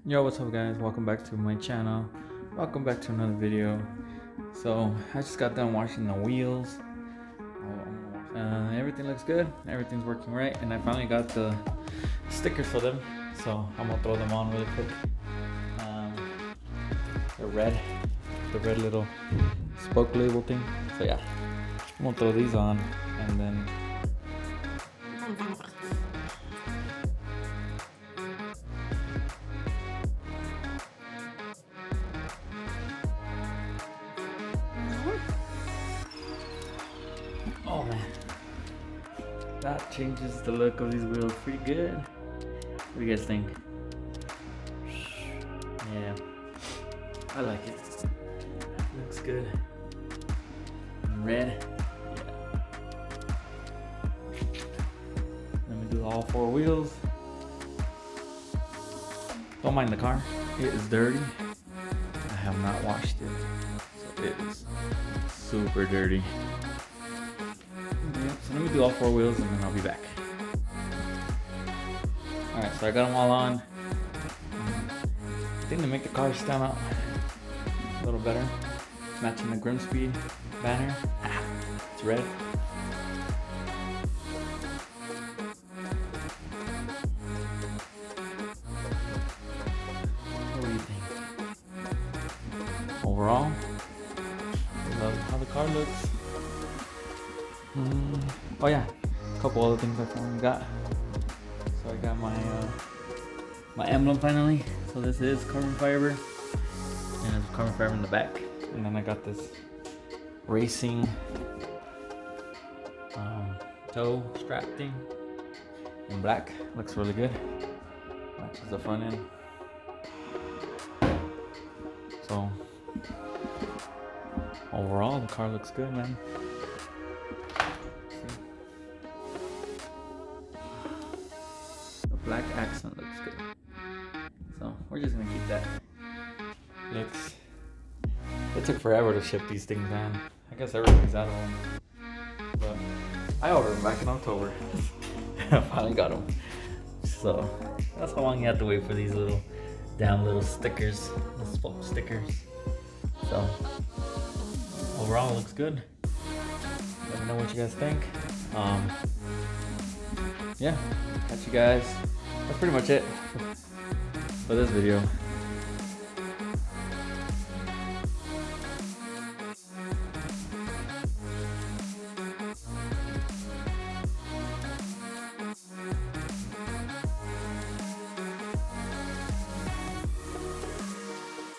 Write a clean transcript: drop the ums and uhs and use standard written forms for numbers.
Yo, what's up guys? Welcome back to my channel. Welcome back to another video. So I just got done washing the wheels. Everything looks good. Everything's working right, and I finally got the stickers for them. So I'm gonna throw them on really quick. They're red. The red little spoke label thing. So yeah, I'm gonna throw these on, and then oh man, that changes the look of these wheels pretty good. What do you guys think? Yeah, I like it. Looks good. Red. Yeah. Let me do all four wheels. Don't mind the car. It is dirty. I have not washed it, so it is super dirty. Yeah, so let me do all four wheels and then I'll be back. Alright, so I got them all on. I think to make the car stand out a little better, matching the Grimspeed banner. It's red. What do you think? Overall, I love how the car looks. Oh yeah, a couple other things I finally got. So I got my emblem finally. So this is carbon fiber, and there's carbon fiber in the back. And then I got this racing toe strap thing in black. Looks really good. Matches the front end. So overall, the car looks good, man. See? The black accent looks good. So we're just gonna keep that. It took forever to ship these things, man. I guess everything's out of them. But I ordered them back in October. I finally got them. So that's how long you have to wait for these little stickers, little spoke stickers. So overall, it looks good. Let me know what you guys think. Yeah, catch you guys. That's pretty much it for this video.